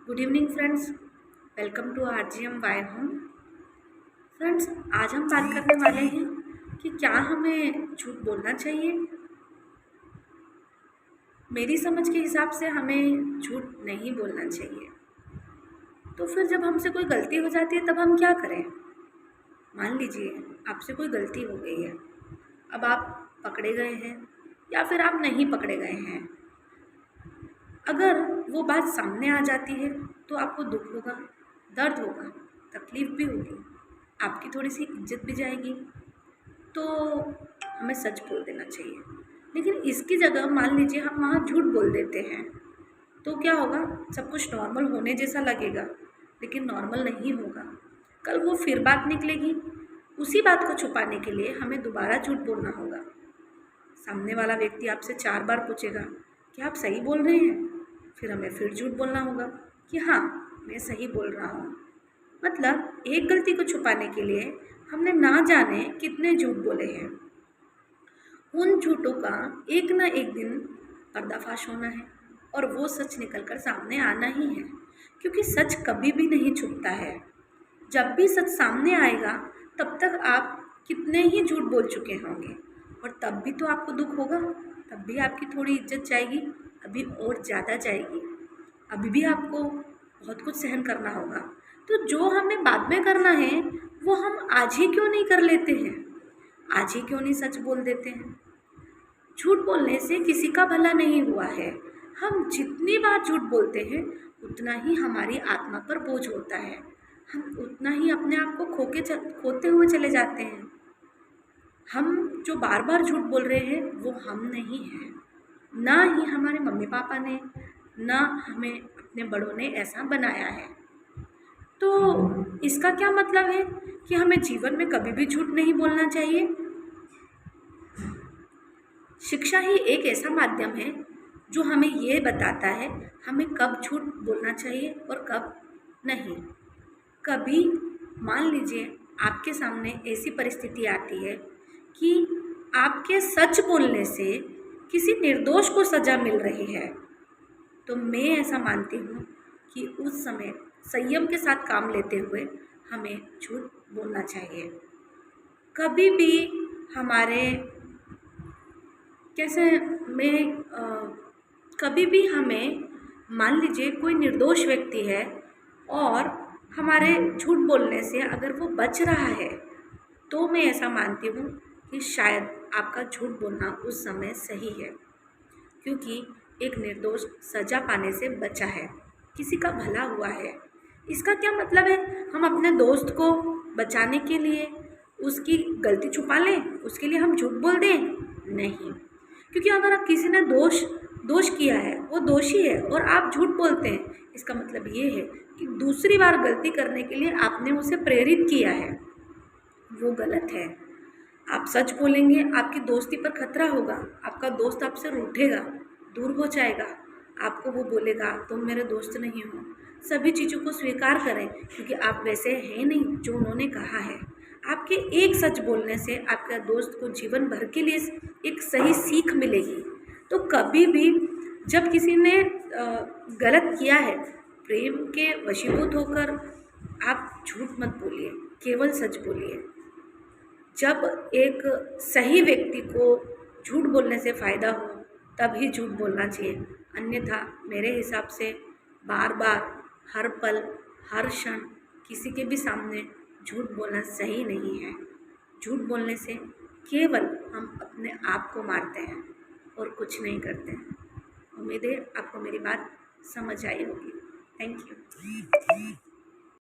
Good evening friends, welcome to RGM Y home. Friends, आज हम बात करने वाले हैं कि क्या हमें झूठ बोलना चाहिए। मेरी समझ के हिसाब से हमें झूठ नहीं बोलना चाहिए। तो फिर जब हमसे कोई गलती हो जाती है तब हम क्या करें। मान लीजिए आपसे कोई गलती हो गई है, अब आप पकड़े गए हैं या फिर आप नहीं पकड़े गए हैं। अगर वो बात सामने आ जाती है तो आपको दुख होगा, दर्द होगा, तकलीफ़ भी होगी, आपकी थोड़ी सी इज्जत भी जाएगी। तो हमें सच बोल देना चाहिए। लेकिन इसकी जगह मान लीजिए हम वहाँ झूठ बोल देते हैं तो क्या होगा, सब कुछ नॉर्मल होने जैसा लगेगा लेकिन नॉर्मल नहीं होगा। कल वो फिर बात निकलेगी, उसी बात को छुपाने के लिए हमें दोबारा झूठ बोलना होगा। सामने वाला व्यक्ति आपसे 4 बार पूछेगा कि आप सही बोल रहे हैं, फिर हमें फिर झूठ बोलना होगा कि हाँ मैं सही बोल रहा हूँ। मतलब एक गलती को छुपाने के लिए हमने ना जाने कितने झूठ बोले हैं। उन झूठों का एक ना एक दिन पर्दाफाश होना है और वो सच निकलकर सामने आना ही है, क्योंकि सच कभी भी नहीं छुपता है। जब भी सच सामने आएगा तब तक आप कितने ही झूठ बोल चुके होंगे और तब भी तो आपको दुख होगा, तब भी आपकी थोड़ी इज्जत जाएगी, अभी और ज़्यादा जाएगी, अभी भी आपको बहुत कुछ सहन करना होगा। तो जो हमें बाद में करना है वो हम आज ही क्यों नहीं कर लेते हैं, आज ही क्यों नहीं सच बोल देते हैं। झूठ बोलने से किसी का भला नहीं हुआ है। हम जितनी बार झूठ बोलते हैं उतना ही हमारी आत्मा पर बोझ होता है, हम उतना ही अपने आप को खोते हुए चले जाते हैं। हम जो बार बार झूठ बोल रहे हैं वो हम नहीं हैं, ना ही हमारे मम्मी पापा ने, ना हमें अपने बड़ों ने ऐसा बनाया है। तो इसका क्या मतलब है कि हमें जीवन में कभी भी झूठ नहीं बोलना चाहिए। शिक्षा ही एक ऐसा माध्यम है जो हमें ये बताता है हमें कब झूठ बोलना चाहिए और कब नहीं। कभी मान लीजिए आपके सामने ऐसी परिस्थिति आती है कि आपके सच बोलने से किसी निर्दोष को सज़ा मिल रही है, तो मैं ऐसा मानती हूँ कि उस समय संयम के साथ काम लेते हुए हमें झूठ बोलना चाहिए। कभी भी हमारे कभी भी हमें मान लीजिए कोई निर्दोष व्यक्ति है और हमारे झूठ बोलने से अगर वो बच रहा है तो मैं ऐसा मानती हूँ कि शायद आपका झूठ बोलना उस समय सही है, क्योंकि एक निर्दोष सज़ा पाने से बचा है, किसी का भला हुआ है। इसका क्या मतलब है हम अपने दोस्त को बचाने के लिए उसकी गलती छुपा लें, उसके लिए हम झूठ बोल दें? नहीं, क्योंकि अगर किसी ने दोष किया है, वो दोषी है और आप झूठ बोलते हैं, इसका मतलब ये है कि दूसरी बार गलती करने के लिए आपने उसे प्रेरित किया है, वो गलत है। आप सच बोलेंगे, आपकी दोस्ती पर खतरा होगा, आपका दोस्त आपसे रूठेगा, दूर हो जाएगा, आपको वो बोलेगा तुम मेरे दोस्त नहीं हो। सभी चीज़ों को स्वीकार करें, क्योंकि आप वैसे हैं नहीं जो उन्होंने कहा है। आपके एक सच बोलने से आपके दोस्त को जीवन भर के लिए एक सही सीख मिलेगी। तो कभी भी जब किसी ने गलत किया है, प्रेम के वशीभूत होकर आप झूठ मत बोलिए, केवल सच बोलिए। जब एक सही व्यक्ति को झूठ बोलने से फ़ायदा हो तभी झूठ बोलना चाहिए, अन्यथा मेरे हिसाब से बार बार, हर पल, हर क्षण किसी के भी सामने झूठ बोलना सही नहीं है। झूठ बोलने से केवल हम अपने आप को मारते हैं और कुछ नहीं करते हैं। उम्मीद है आपको मेरी बात समझ आई होगी। Thank you.